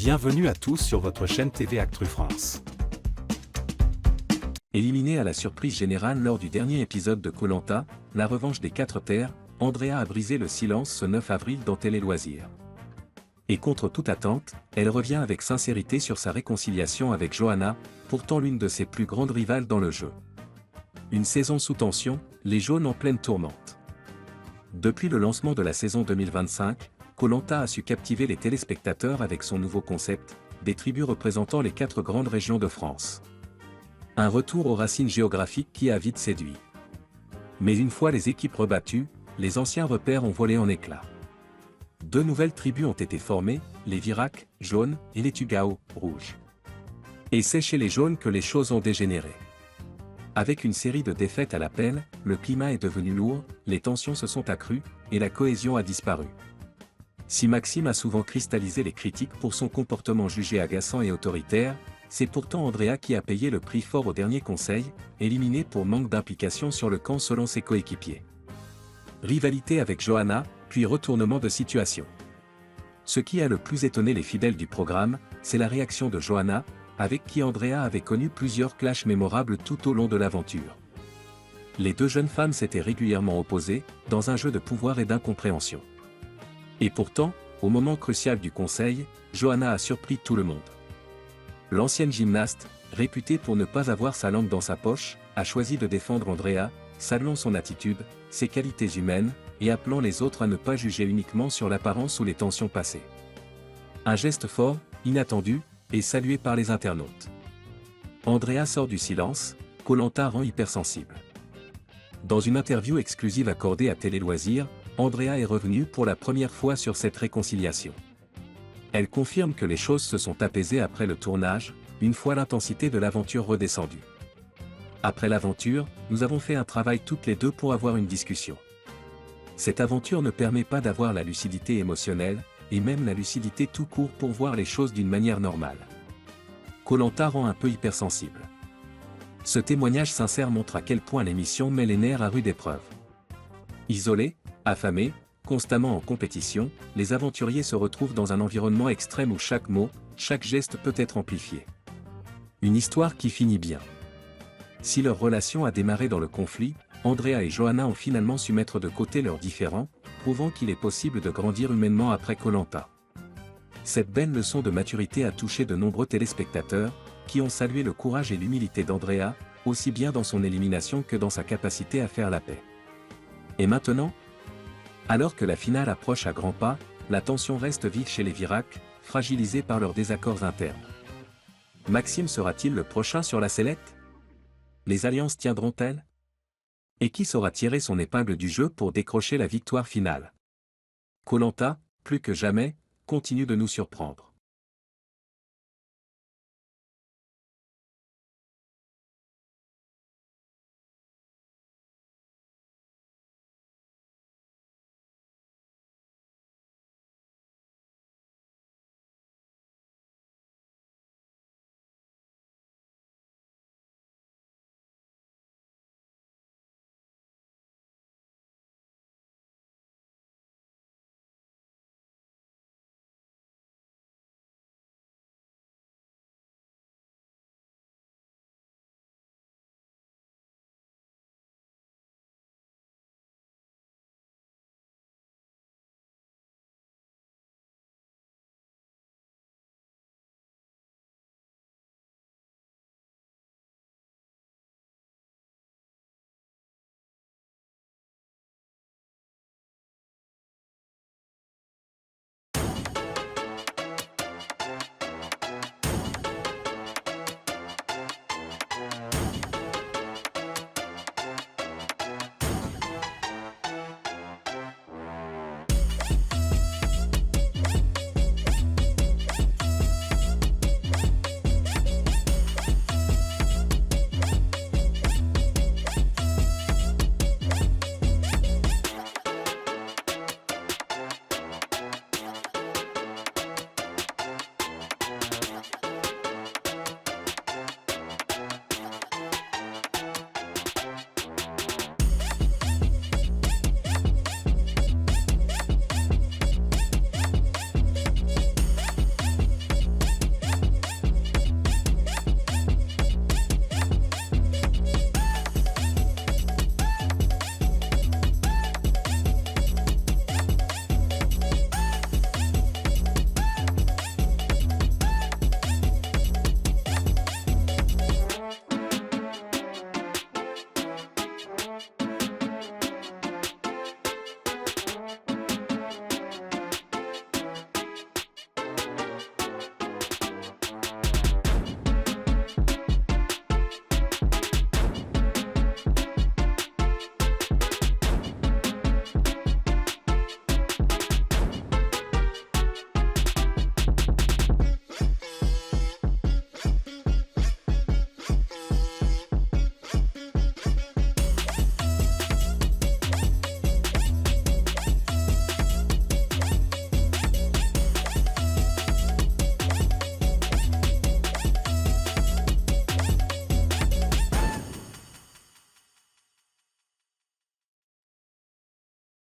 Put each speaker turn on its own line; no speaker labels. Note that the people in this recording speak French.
Bienvenue à tous sur votre chaîne TV Actu France.
Éliminé à la surprise générale lors du dernier épisode de Koh-Lanta, la revanche des 4 terres, Andrea a brisé le silence ce 9 avril dans Télé Loisirs. Et contre toute attente, elle revient avec sincérité sur sa réconciliation avec Johanna, pourtant l'une de ses plus grandes rivales dans le jeu. Une saison sous tension, les jaunes en pleine tourmente. Depuis le lancement de la saison 2025, Koh-Lanta a su captiver les téléspectateurs avec son nouveau concept, des tribus représentant les 4 grandes régions de France. Un retour aux racines géographiques qui a vite séduit. Mais une fois les équipes rebattues, les anciens repères ont volé en éclats. 2 nouvelles tribus ont été formées, les Virac, jaunes, et les Tugao, rouges. Et c'est chez les jaunes que les choses ont dégénéré. Avec une série de défaites à l'appel, le climat est devenu lourd, les tensions se sont accrues, et la cohésion a disparu. Si Maxime a souvent cristallisé les critiques pour son comportement jugé agaçant et autoritaire, c'est pourtant Andrea qui a payé le prix fort au dernier conseil, éliminé pour manque d'implication sur le camp selon ses coéquipiers. Rivalité avec Johanna, puis retournement de situation. Ce qui a le plus étonné les fidèles du programme, c'est la réaction de Johanna, avec qui Andrea avait connu plusieurs clashs mémorables tout au long de l'aventure. Les 2 jeunes femmes s'étaient régulièrement opposées, dans un jeu de pouvoir et d'incompréhension. Et pourtant, au moment crucial du conseil, Johanna a surpris tout le monde. L'ancienne gymnaste, réputée pour ne pas avoir sa langue dans sa poche, a choisi de défendre Andrea, saluant son attitude, ses qualités humaines, et appelant les autres à ne pas juger uniquement sur l'apparence ou les tensions passées. Un geste fort, inattendu, et salué par les internautes. Andrea sort du silence, Koh-Lanta rend hypersensible. Dans une interview exclusive accordée à Télé Loisirs, Andrea est revenue pour la première fois sur cette réconciliation. Elle confirme que les choses se sont apaisées après le tournage, une fois l'intensité de l'aventure redescendue. Après l'aventure, nous avons fait un travail toutes les 2 pour avoir une discussion. Cette aventure ne permet pas d'avoir la lucidité émotionnelle, et même la lucidité tout court pour voir les choses d'une manière normale. Koh-Lanta rend un peu hypersensible. Ce témoignage sincère montre à quel point l'émission met les nerfs à rude épreuve. Isolés, affamés, constamment en compétition, les aventuriers se retrouvent dans un environnement extrême où chaque mot, chaque geste peut être amplifié. Une histoire qui finit bien. Si leur relation a démarré dans le conflit, Andrea et Johanna ont finalement su mettre de côté leurs différends, prouvant qu'il est possible de grandir humainement après Koh-Lanta. Cette belle leçon de maturité a touché de nombreux téléspectateurs, qui ont salué le courage et l'humilité d'Andrea, aussi bien dans son élimination que dans sa capacité à faire la paix. Et maintenant ? Alors que la finale approche à grands pas, la tension reste vive chez les Virac, fragilisés par leurs désaccords internes. Maxime sera-t-il le prochain sur la sellette? Les alliances tiendront-elles? Et qui saura tirer son épingle du jeu pour décrocher la victoire finale? Koh-Lanta, plus que jamais, continue de nous surprendre.